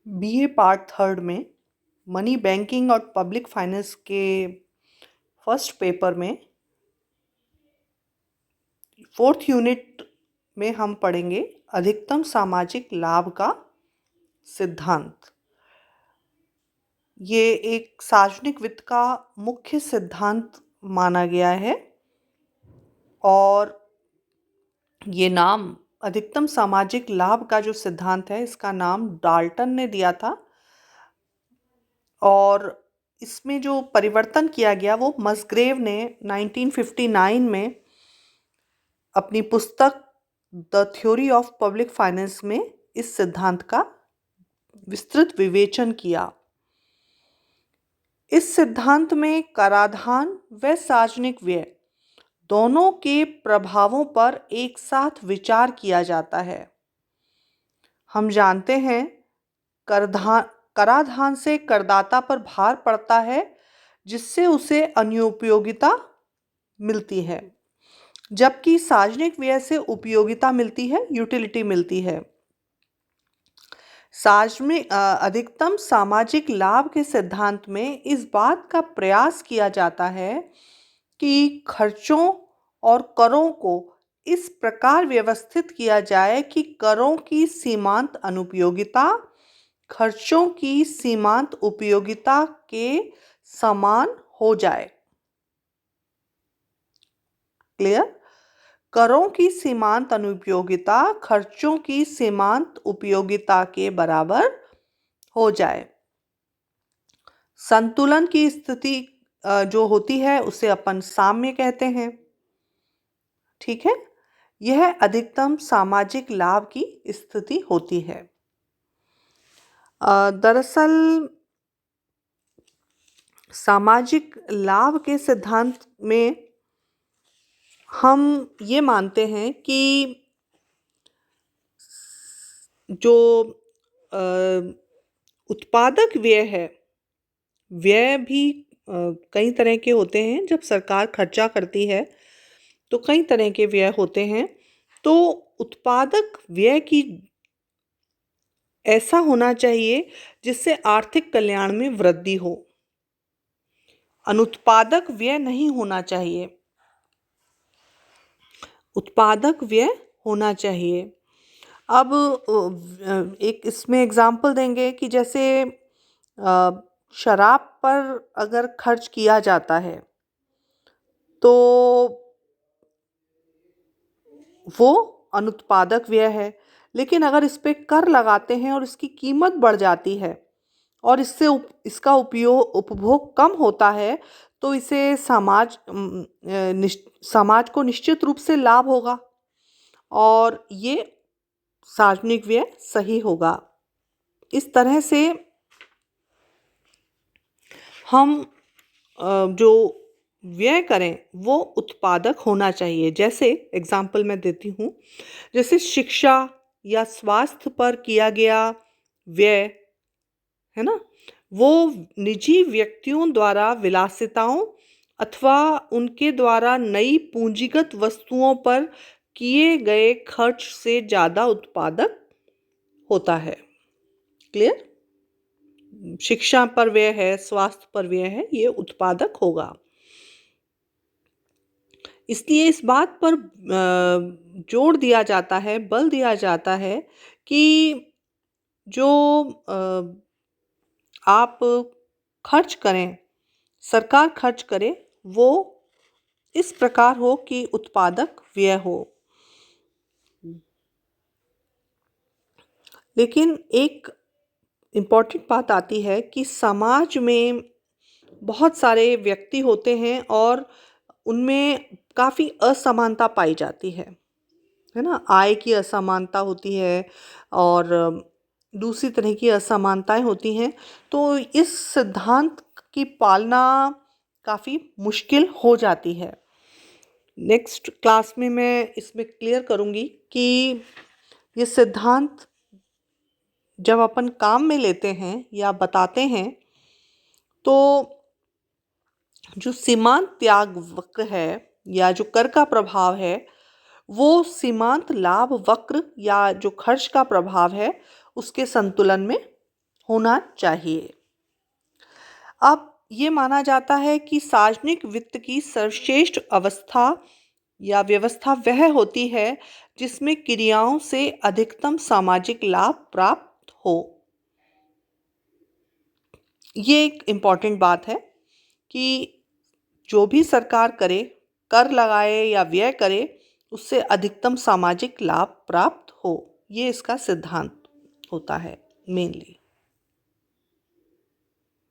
BA part third में money banking और public finance के फर्स्ट पेपर में फोर्थ यूनिट में हम पढ़ेंगे अधिकतम सामाजिक लाभ का सिद्धांत। ये एक सार्वजनिक वित्त का मुख्य सिद्धांत माना गया है और ये नाम अधिकतम सामाजिक लाभ का जो सिद्धांत है इसका नाम डाल्टन ने दिया था और इसमें जो परिवर्तन किया गया वो मसग्रेव ने 1959 में अपनी पुस्तक the theory of public finance में इस सिद्धांत का विस्तृत विवेचन किया। इस सिद्धांत में कराधान व सार्वजनिक व्यय दोनों के प्रभावों पर एक साथ विचार किया जाता है। हम जानते हैं कराधान से करदाता पर भार पड़ता है जिससे उसे अनुपयोगिता मिलती है, जबकि सार्वजनिक व्यय से उपयोगिता मिलती है, यूटिलिटी मिलती है। अधिकतम सामाजिक लाभ के सिद्धांत में इस बात का प्रयास किया जाता है कि खर्चों और करों को इस प्रकार व्यवस्थित किया जाए कि करों की सीमांत अनुपयोगिता खर्चों की सीमांत उपयोगिता के समान हो जाए। क्लियर? करों की सीमांत अनुपयोगिता खर्चों की सीमांत उपयोगिता के बराबर हो जाए। संतुलन की स्थिति जो होती है उसे अपन साम्य कहते हैं। ठीक है, यह अधिकतम सामाजिक लाभ की स्थिति होती है। दरअसल सामाजिक लाभ के सिद्धांत में हम ये मानते हैं कि जो उत्पादक व्यय है, व्यय भी कई तरह के होते हैं। जब सरकार खर्चा करती है तो कई तरह के व्यय होते हैं। तो उत्पादक व्यय की ऐसा होना चाहिए जिससे आर्थिक कल्याण में वृद्धि हो। अनुत्पादक व्यय नहीं होना चाहिए, उत्पादक व्यय होना चाहिए। अब एक इसमें एग्जाम्पल देंगे कि जैसे शराब पर अगर खर्च किया जाता है तो वो अनुत्पादक व्यय है, लेकिन अगर इस पे कर लगाते हैं और इसकी कीमत बढ़ जाती है और इसका उपभोग कम होता है तो इसे समाज को निश्चित रूप से लाभ होगा और ये सार्वजनिक व्यय सही होगा। इस तरह से हम जो व्यय करें वो उत्पादक होना चाहिए। जैसे एग्जाम्पल मैं देती हूँ, जैसे शिक्षा या स्वास्थ्य पर किया गया व्यय है ना, वो निजी व्यक्तियों द्वारा विलासिताओं अथवा उनके द्वारा नई पूंजीगत वस्तुओं पर किए गए खर्च से ज़्यादा उत्पादक होता है। क्लियर? शिक्षा पर व्यय है, स्वास्थ्य पर व्यय है, ये उत्पादक होगा। इसलिए इस बात पर जोर दिया जाता है, बल दिया जाता है कि जो आप खर्च करें, सरकार खर्च करे, वो इस प्रकार हो कि उत्पादक व्यय हो। लेकिन एक इम्पॉर्टेंट बात आती है कि समाज में बहुत सारे व्यक्ति होते हैं और उनमें काफ़ी असमानता पाई जाती है ना। आय की असमानता होती है और दूसरी तरह की असमानताएं होती हैं। तो इस सिद्धांत की पालना काफ़ी मुश्किल हो जाती है। नेक्स्ट क्लास में मैं इसमें क्लियर करूँगी कि ये सिद्धांत जब अपन काम में लेते हैं या बताते हैं तो जो सीमांत त्याग वक्र है या जो कर का प्रभाव है वो सीमांत लाभ वक्र या जो खर्च का प्रभाव है उसके संतुलन में होना चाहिए। अब ये माना जाता है कि सार्वजनिक वित्त की सर्वश्रेष्ठ अवस्था या व्यवस्था वह होती है जिसमें क्रियाओं से अधिकतम सामाजिक लाभ प्राप्त हो। ये एक इम्पॉर्टेंट बात है कि जो भी सरकार करे, कर लगाए या व्यय करे, उससे अधिकतम सामाजिक लाभ प्राप्त हो। ये इसका सिद्धांत होता है मेनली।